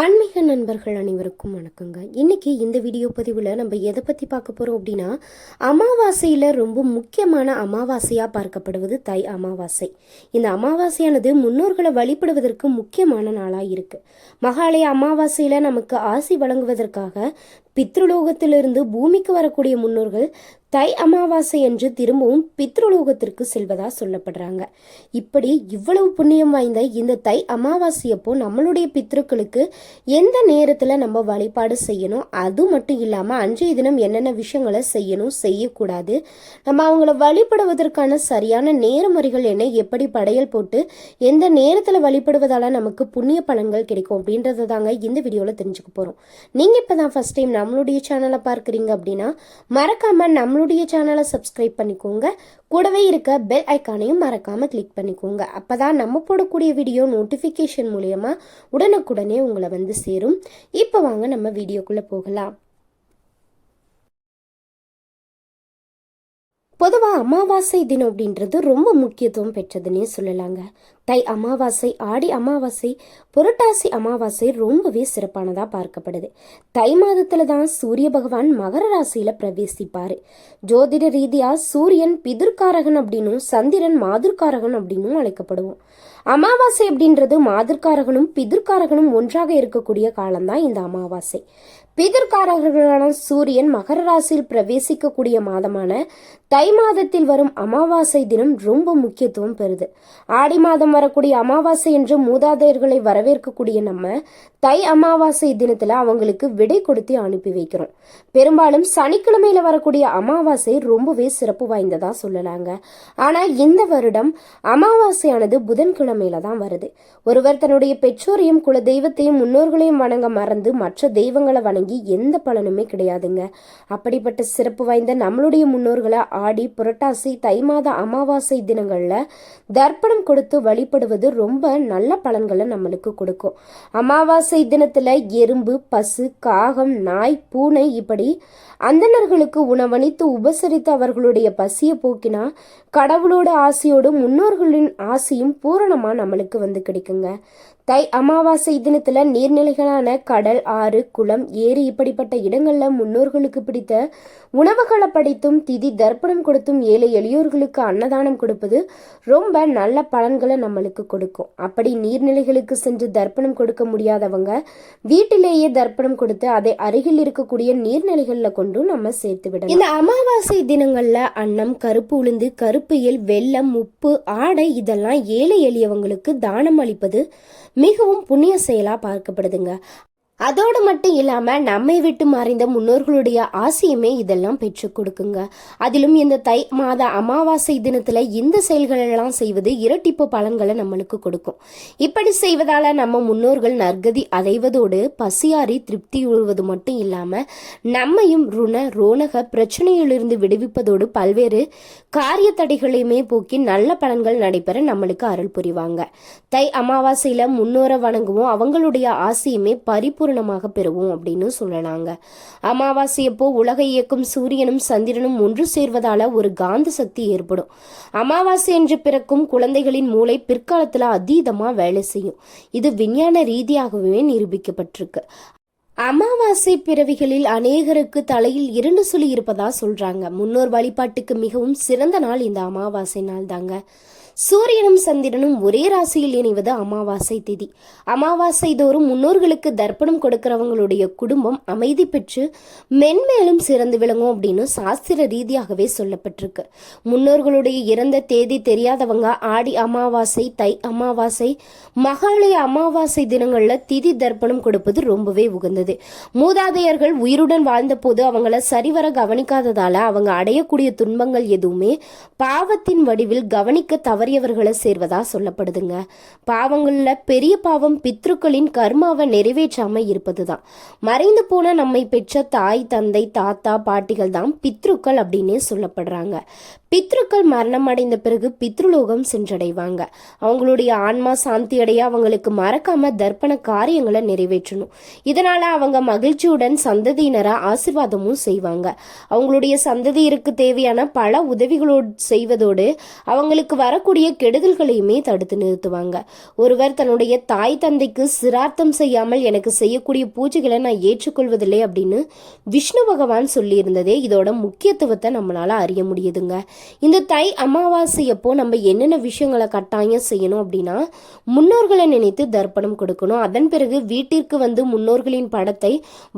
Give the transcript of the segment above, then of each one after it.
ஆன்மீக நண்பர்கள் அனைவருக்கும் வணக்கங்க. இன்னைக்கு இந்த வீடியோ பதிவில் நம்ம எதை பற்றி பார்க்க போகிறோம் அப்படின்னா, அமாவாசையில் ரொம்ப முக்கியமான அமாவாசையாக பார்க்கப்படுவது தை அமாவாசை. இந்த அமாவாசையானது முன்னோர்களை வழிபடுவதற்கு முக்கியமான நாளாக இருக்குது. மகாலய அமாவாசையில் நமக்கு ஆசி வழங்குவதற்காக பித்ருலோகத்திலிருந்து பூமிக்கு வரக்கூடிய முன்னோர்கள் தை அமாவாசை என்று திரும்பவும் பித்ருலோகத்திற்கு செல்வதா சொல்லப்படுறாங்க. இப்படி இவ்வளவு புண்ணியம் வாய்ந்த இந்த தை அமாவாசையப்போ நம்மளுடைய பித்ருக்களுக்கு எந்த நேரத்தில் நம்ம வழிபாடு செய்யணும், அது மட்டும் இல்லாமல் அன்றைய தினம் என்னென்ன விஷயங்களை செய்யணும் செய்யக்கூடாது, நம்ம அவங்கள வழிபடுவதற்கான சரியான நேரமுறைகள் என்ன, எப்படி படையல் போட்டு எந்த நேரத்தில் வழிபடுவதால நமக்கு புண்ணிய பலன்கள் கிடைக்கும் அப்படின்றத தாங்க இந்த வீடியோவில் தெரிஞ்சுக்க போகிறோம். நீங்கள் இப்போ தான் ஃபர்ஸ்ட் டைம் நம்மளுடைய சேனலை பார்க்குறீங்க அப்படின்னா மறக்காம நம்மளுடைய சேனலை சப்ஸ்கிரைப் பண்ணிக்கோங்க. கூடவே இருக்க பெல் ஐக்கானையும் மறக்காம கிளிக் பண்ணிக்கோங்க. அப்பதான் நம்ம போடக்கூடிய வீடியோ நோட்டிஃபிகேஷன் மூலமா உடனுக்குடனே உங்களை வந்து சேரும். இப்போ வாங்க நம்ம வீடியோக்குள்ள போகலாம். பொதுவாக அமாவாசை தினம் அப்படின்றது ரொம்ப முக்கியத்துவம் பெற்றதுன்னே சொல்லலாங்க. தை அமாவாசை, ஆடி அமாவாசை, புரட்டாசி அமாவாசை ரொம்பவே சிறப்பானதாக பார்க்கப்படுது. தை மாதத்துல தான் சூரிய பகவான் மகர ராசியில பிரவேசிப்பாரு. ஜோதிட ரீதியா சூரியன் பிதுர்காரகன் அப்படின்னும் சந்திரன் மாதிர்காரகன் அப்படின்னும் அழைக்கப்படுவோம். அமாவாசை அப்படின்றது மாதிர்காரகனும் பிதுர்காரகனும் ஒன்றாக இருக்கக்கூடிய காலம்தான் இந்த அமாவாசை. பிதற்காரர்களான சூரியன் மகர ராசியில் பிரவேசிக்கக்கூடிய மாதமான தை மாதத்தில் வரும் அமாவாசை தினம் ரொம்ப முக்கியத்துவம் பெறுது. ஆடி மாதம் வரக்கூடிய அமாவாசை என்று மூதாதையர்களை வரவேற்கக்கூடிய நம்ம தை அமாவாசை தினத்துல அவங்களுக்கு விடை கொடுத்து அனுப்பி வைக்கிறோம். பெரும்பாலும் சனிக்கிழமையில வரக்கூடிய அமாவாசை ரொம்பவே சிறப்பு வாய்ந்ததா சொல்லலாங்க. ஆனா இந்த வருடம் அமாவாசையானது புதன்கிழமையில தான் வருது. ஒருவர் தன்னுடைய பெற்றோரையும் குல தெய்வத்தையும் முன்னோர்களையும் வணங்க மறந்து மற்ற தெய்வங்களை வணங்கி எந்த பலனுமே கிடையாதுங்க. அப்படிப்பட்ட சிறப்பு வாய்ந்த நம்மளுடைய முன்னோர்களை ஆடி புரட்டாசி தை மாத அமாவாசை தினங்கள்ல தர்ப்பணம் கொடுத்து வழிபடுவது ரொம்ப நல்ல பலன்களை நம்மளுக்கு கொடுக்கும். அமாவாசை தினத்துல எறும்பு, பசு, காகம், நாய், பூனை இப்படி அந்தணர்களுக்கு உணவளித்து உபசரித்து அவர்களுடைய பசியை போக்கினா கடவுளோட ஆசையோடு முன்னோர்களின் ஆசையும் பூரணமா நம்மளுக்கு வந்து கிடைக்குங்க. தை அமாவாசை தினத்துல நீர்நிலைகளான கடல், ஆறு, குளம், ஏரி இப்படிப்பட்ட இடங்கள்ல முன்னோர்களுக்கு பிடித்த உணவுகளை படைத்தும் திதி தர்ப்பணம் கொடுத்தும் ஏழை எளியோர்களுக்கு அன்னதானம் கொடுப்பது ரொம்ப நல்ல பலன்களை நம்மளுக்கு கொடுக்கும். அப்படி நீர்நிலைகளுக்கு சென்று தர்ப்பணம் கொடுக்க முடியாதவங்க வீட்டிலேயே தர்ப்பணம் கொடுத்து அதை அருகில் இருக்கக்கூடிய நீர்நிலைகள்ல கொண்டு நம்ம சேர்த்து விடலாம். இந்த அமாவாசை தினங்கள்ல அன்னம், கருப்பு உளுந்து, கருப்பு எள், வெல்லம், உப்பு, ஆடை இதெல்லாம் ஏழை எளியவங்களுக்கு தானம் அளிப்பது மிகவும் புண்ணிய செயலா பார்க்கப்படுதுங்க. அதோடு மட்டும் இல்லாம நம்மை விட்டு மறைந்த முன்னோர்களுடைய ஆசையுமே இதெல்லாம் பெற்று கொடுக்குங்க. அதிலும் இந்த தை மாத அமாவாசை தினத்துல இந்த செயல்கள் எல்லாம் செய்வது இரட்டிப்பு பலன்களை நம்மளுக்கு கொடுக்கும். இப்படி செய்வதால நம்ம முன்னோர்கள் நற்கதி அடைவதோடு பசியாரி திருப்தி உழுவது மட்டும் இல்லாம நம்மையும் ரோணக பிரச்சனையிலிருந்து விடுவிப்பதோடு பல்வேறு காரிய தடைகளையுமே போக்கி நல்ல பலன்கள் நடைபெற நம்மளுக்கு அருள் புரிவாங்க. தை அமாவாசையில முன்னோரை வணங்குவோம், அவங்களுடைய ஆசையுமே பரிபூர்ணமாக பெறுவோம் அப்படின்னு சொல்லலாங்க. அமாவாசையப்போ உலகை இயக்கும் சூரியனும் சந்திரனும் ஒன்று சேர்வதால ஒரு காந்த சக்தி ஏற்படும். அமாவாசை என்று பிறக்கும் குழந்தைகளின் மூளை பிற்காலத்துல அதீதமா வேலை செய்யும். இது விஞ்ஞான ரீதியாகவே நிரூபிக்கப்பட்டிருக்கு. அமாவாசை பிறவிகளில் அநேகருக்கு தலையில் 2 சுழி இருப்பதா சொல்றாங்க. முன்னோர் வழிபாட்டுக்கு மிகவும் சிறந்த நாள் இந்த அமாவாசை நாள் தாங்க. சூரியனும் சந்திரனும் ஒரே ராசியில் இணைவது அமாவாசை திதி. அமாவாசை தோறும் முன்னோர்களுக்கு தர்ப்பணம் கொடுக்கிறவங்களுடைய குடும்பம் அமைதி பெற்று மென்மேலும் சிறந்து விளங்கும் அப்படின்னு சாஸ்திர ரீதியாகவே சொல்லப்பட்டிருக்கு. முன்னோர்களுடைய இறந்த தேதி தெரியாதவங்க ஆடி அமாவாசை, தை அமாவாசை, மகாலய அமாவாசை தினங்கள்ல திதி தர்ப்பணம் கொடுப்பது ரொம்பவே உகந்தது. மூதாதையர்கள் உயிருடன் வாழ்ந்த போது அவங்கள சரிவர கவனிக்காததால அவங்க அடையக்கூடிய துன்பங்கள் எதுவுமே பாவத்தின் வடிவில் கவனிக்க தவறியவர்களை சேர்வதா சொல்லப்படுதுங்க. பாவங்கள்ல பெரிய பாவம் பித்ருக்களின் கர்மாவை நிறைவேற்றாம இருப்பதுதான். மறைந்து போன நம்மை பெற்ற தாய், தந்தை, தாத்தா, பாட்டிகள் தான் பித்ருக்கள் அப்படின்னே சொல்லப்படுறாங்க. பித்ருக்கள் மரணம் அடைந்த பிறகு பித்ருலோகம் சென்றடைவாங்க. அவங்களுடைய ஆன்மா சாந்தி அடைய அவங்களுக்கு மறக்காம தர்ப்பண காரியங்களை நிறைவேற்றணும். இதனால அவங்க மகிழ்ச்சியுடன் சந்ததியினரை ஆசீர்வாதமும் செய்வாங்க. அவங்களுடைய சந்ததியருக்கு தேவையான பல உதவிகளோடு செய்வதோடு அவங்களுக்கு வரக்கூடிய கெடுதல்களையுமே தடுத்து நிறுத்துவாங்க. ஒருவர் தன்னுடைய தாய் தந்தைக்கு சிரார்த்தம் செய்யாமல் எனக்கு செய்யக்கூடிய பூஜைகளை நான் ஏற்றுக்கொள்வதில்லை அப்படின்னு விஷ்ணு பகவான் சொல்லி இருந்ததே இதோட முக்கியத்துவத்தை நம்மளால அறிய முடியுதுங்க. இந்த தை அமாவாசையப்போ நம்ம என்னென்ன விஷயங்களை கட்டாயம் செய்யணும் அப்படின்னா, முன்னோர்களை நினைத்து தர்ப்பணம் கொடுக்கணும். அதன் பிறகு வீட்டிற்கு வந்து முன்னோர்களின் படத்தை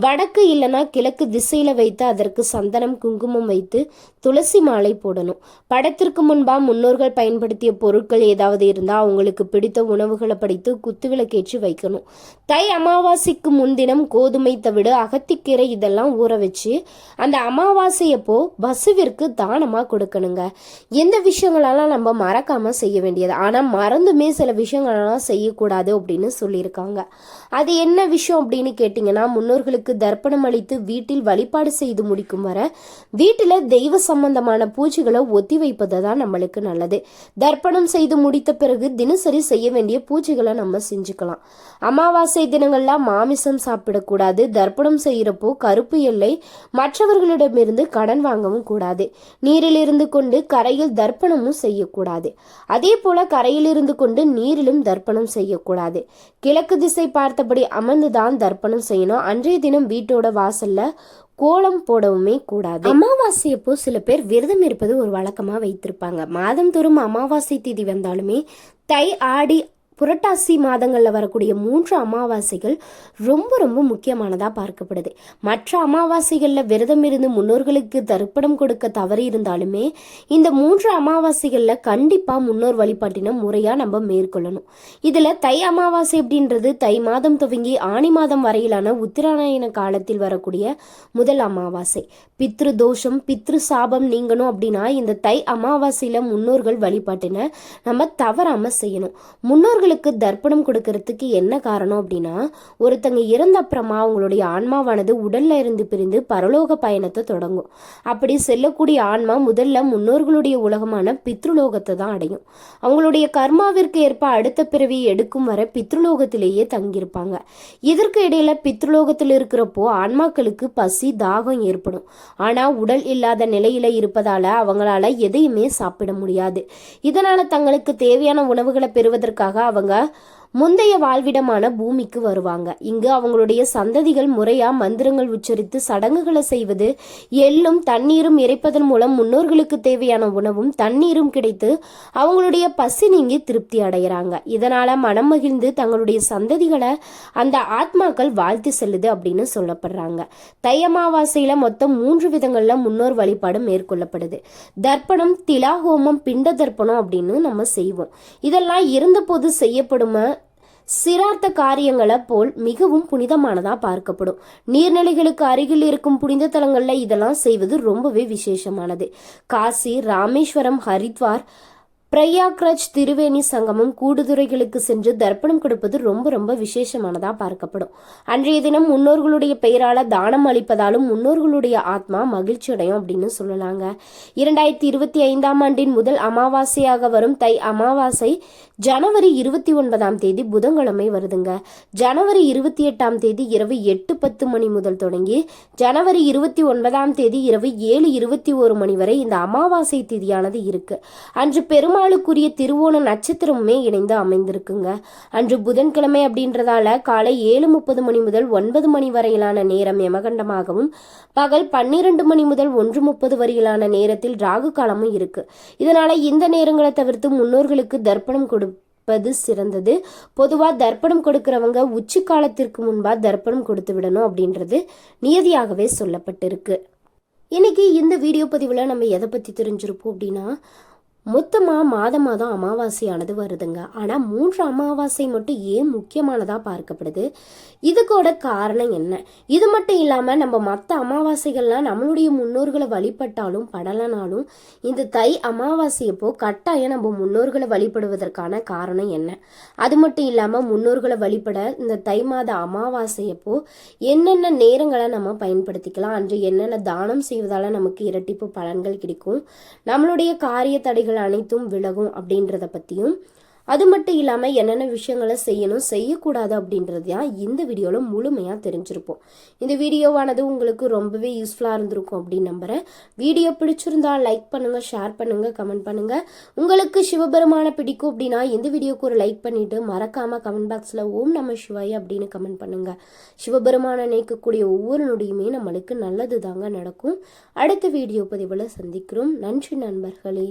வடக்கு இல்லைன்னா கிழக்கு திசையில வைத்து அதற்கு சந்தனம் குங்குமம் வைத்து துளசி மாலை போடணும். படத்திற்கு முன்பா முன்னோர்கள் பயன்படுத்திய பொருட்கள் ஏதாவது இருந்தால் அவங்களுக்கு பிடித்த உணவுகளை படித்து குத்துவிளக்கேற்றி வைக்கணும். தை அமாவாசைக்கு முன்தினம் கோதுமை தவிடு அகத்திக்கீரை இதெல்லாம் ஊற வச்சு அந்த அமாவாசையப்போ பசுவிற்கு தானமா கொடுக்கணுங்க. எந்த விஷயங்களெல்லாம் நம்ம மறக்காம செய்ய வேண்டியது, ஆனா மறந்துமே சில விஷயங்களெல்லாம் செய்யக்கூடாது அப்படின்னு சொல்லியிருக்காங்க. அது என்ன விஷயம் அப்படின்னு கேட்டீங்கன்னா, முன்னோர்களுக்கு தர்ப்பணம் அளித்து வீட்டில் வழிபாடு செய்து முடிக்கும் வர வீட்டில் தெய்வ சம்பந்தமான பூஜைகளை ஒத்தி வைப்பது தான் நம்மளுக்கு நல்லது. தர்ப்பணம் செய்து முடித்த பிறகு தினசரி செய்ய வேண்டிய பூஜைகளை நம்ம செஞ்சுக்கலாம். அமாவாசை தினங்கள்ல மாமிசம் சாப்பிடக்கூடாது. தர்ப்பணம் செய்யறப்போ கருப்பு எல்லை மற்றவர்களிடமிருந்து கடன் வாங்கவும் கூடாது. நீரில் இருந்து கொண்டு கரையில் தர்ப்பணமும் செய்யக்கூடாது. அதே போல கரையில் இருந்து கொண்டு நீரிலும் தர்ப்பணம் செய்யக்கூடாது. கிழக்கு திசை பார்த்தபடி அமர்ந்துதான் தர்ப்பணம் செய்யணும். அன்றைய தினம் வீட்டோட வாசல்ல கோலம் போடவுமே கூடாது. அமாவாசையப்போ சில பேர் விரதம் இருப்பது ஒரு வழக்கமா வைத்திருப்பாங்க. மாதந்தோறும் அமாவாசை திதி வந்தாலுமே தை ஆடி புரட்டாசி மாதங்களில் வரக்கூடிய 3 அமாவாசைகள் ரொம்ப ரொம்ப முக்கியமானதாக பார்க்கப்படுது. மற்ற அமாவாசைகளில் விரதம் இருந்து முன்னோர்களுக்கு தர்ப்பணம் கொடுக்க தவறி இருந்தாலுமே இந்த 3 அமாவாசைகளில் கண்டிப்பாக முன்னோர் வழிபாட்டின முறையாக நம்ம மேற்கொள்ளணும். இதில் தை அமாவாசை அப்படின்றது தை மாதம் துவங்கி ஆணி மாதம் வரையிலான உத்திராயண காலத்தில் வரக்கூடிய முதல் அமாவாசை. பித்ரு தோஷம் பித்ரு சாபம் நீங்கணும் அப்படின்னா இந்த தை அமாவாசையில் முன்னோர்கள் வழிபாட்டின நம்ம தவறாமல் செய்யணும். முன்னோர்களுக்கு தர்ப்பணம் கொடுக்கறதுக்கு என்ன காரணம் அப்படின்னா, ஒருத்தங்க இறந்த அப்புறமா அவங்களுடைய ஆன்மாவானது உடல்ல இருந்து பிரிந்து பரலோக பயணத்தை தொடங்கும். அப்படி செல்லக்கூடிய ஆன்மா முதல்ல முன்னோர்களுடைய உலகமான பித்ருலோகத்தை தான் அடையும். அவங்களுடைய கர்மாவிற்கு ஏற்ப அடுத்த பிறவியை எடுக்கும் வரை பித்ருலோகத்திலேயே தங்கியிருப்பாங்க. இதற்கு இடையில பித்ருலோகத்தில் இருக்கிறப்போ ஆன்மாக்களுக்கு பசி தாகம் ஏற்படும். ஆனா உடல் இல்லாத நிலையில இருப்பதால அவங்களால எதையுமே சாப்பிட முடியாது. இதனால தங்களுக்கு தேவையான உணவுகளை பெறுவதற்காக அவங்க முந்தைய வாழ்விடமான பூமிக்கு வருவாங்க. இங்கு அவங்களுடைய சந்ததிகள் முறையா மந்திரங்கள் உச்சரித்து சடங்குகளை செய்வது, எள்ளும் தண்ணீரும் இறைப்பதன் மூலம் முன்னோர்களுக்கு தேவையான உணவும் தண்ணீரும் கிடைத்து அவங்களுடைய பசி நீங்கி திருப்தி அடைகிறாங்க. இதனால மனம் மகிழ்ந்து தங்களுடைய சந்ததிகளை அந்த ஆத்மாக்கள் வாழ்த்து செல்லுது அப்படின்னு சொல்லப்படுறாங்க. தை அமாவாசையில மொத்தம் 3 விதங்கள்ல முன்னோர் வழிபாடு மேற்கொள்ளப்படுது. தர்ப்பணம், திலாஹோமம், பிண்ட தர்ப்பணம் அப்படின்னு நம்ம செய்வோம். இதெல்லாம் இருந்த போது செய்யப்படும் சிரார்த்த காரியங்களை போல் மிகவும் புனிதமானதா பார்க்கப்படும். நீர்நிலைகளுக்கு அருகில் இருக்கும் புனித தலங்கள்ல இதெல்லாம் செய்வது ரொம்பவே விசேஷமானது. காசி, ராமேஸ்வரம், ஹரித்வார், பிரயாக்ராஜ், திருவேணி சங்கமம், கூடுதுறைகளுக்கு சென்று தர்ப்பணம் கொடுப்பது ரொம்ப ரொம்ப விசேஷமானதா பார்க்கப்படும். அன்றைய தினம் முன்னோர்களுடைய பெயரால தானம் அளிப்பதாலும் முன்னோர்களுடைய ஆத்மா மகிழ்ச்சி அடையும் அப்படின்னு சொல்லலாங்க. 2025ஆம் ஆண்டின் முதல் அமாவாசையாக வரும் தை அமாவாசை ஜனவரி 29ஆம் தேதி புதன்கிழமை வருதுங்க. ஜனவரி 28ஆம் தேதி இரவு 8:10 மணி முதல் தொடங்கி ஜனவரி 29ஆம் தேதி இரவு 7:21 மணி வரை இந்த அமாவாசை திதியானது இருக்கு. அன்று பெருமாளுக்குரிய திருவோண நட்சத்திரமுமே இணைந்து அமைந்திருக்குங்க. அன்று புதன்கிழமை அப்படின்றதால காலை 7:30 மணி முதல் 9 மணி வரையிலான நேரம் யமகண்டமாகவும் பகல் 12 மணி முதல் 1:30 வரையிலான நேரத்தில் ராகு காலமும் இருக்கு. இதனால இந்த நேரங்களை தவிர்த்து முன்னோர்களுக்கு தர்ப்பணம் கொடுப்பது சிறந்தது. பொதுவா தர்ப்பணம் கொடுக்கிறவங்க உச்சி காலத்திற்கு முன்பா தர்ப்பணம் கொடுத்து விடணும் அப்படின்றது நியதியாகவே சொல்லப்பட்டிருக்கு. இன்னைக்கு இந்த வீடியோ பதிவுல நம்ம எதை பத்தி தெரிஞ்சிருப்போம் அப்படின்னா, மொத்தமாக மாதம் மாதம் அமாவாசையானது வருதுங்க. ஆனால் 3 அமாவாசை மட்டும் ஏன் முக்கியமானதாக பார்க்கப்படுது? இதுக்கோட காரணம் என்ன? இது மட்டும் இல்லாமல் நம்ம மற்ற அமாவாசைகள்லாம் நம்மளுடைய முன்னோர்களை வழிபட்டாலும் படலனாலும் இந்த தை அமாவாசையப்போ கட்டாயம் நம்ம முன்னோர்களை வழிபடுவதற்கான காரணம் என்ன? அது மட்டும் இல்லாமல் முன்னோர்களை வழிபட இந்த தை மாத அமாவாசையப்போ என்னென்ன நேரங்களை நம்ம பயன்படுத்திக்கலாம், அன்று என்னென்ன தானம் செய்வதால் நமக்கு இரட்டிப்பு பலன்கள் கிடைக்கும், நம்மளுடைய காரிய தடைகள் அனைத்தும் விலகும் அப்படின்றத பற்றியும், அது மட்டும் இல்லாமல் என்னென்ன விஷயங்களை செய்யணும் செய்யக்கூடாது அப்படின்றது தான் இந்த வீடியோவில் முழுமையாக தெரிஞ்சிருப்போம். இந்த வீடியோவானது உங்களுக்கு ரொம்பவே யூஸ்ஃபுல்லாக இருந்திருக்கும் அப்படின்னு நம்புகிறேன். வீடியோ பிடிச்சிருந்தா லைக் பண்ணுங்கள், ஷேர் பண்ணுங்கள், கமெண்ட் பண்ணுங்கள். உங்களுக்கு சிவபெருமான பிடிக்கும் அப்படின்னா இந்த வீடியோக்கு ஒரு லைக் பண்ணிவிட்டு மறக்காமல் கமெண்ட் பாக்ஸில் ஓம் நம சிவாய அப்படின்னு கமெண்ட் பண்ணுங்கள். சிவபெருமான நினைக்கக்கூடிய ஒவ்வொரு நொடியுமே நம்மளுக்கு நல்லது தாங்க நடக்கும். அடுத்த வீடியோ பதிவில் சந்திக்கிறோம். நன்றி நண்பர்களே.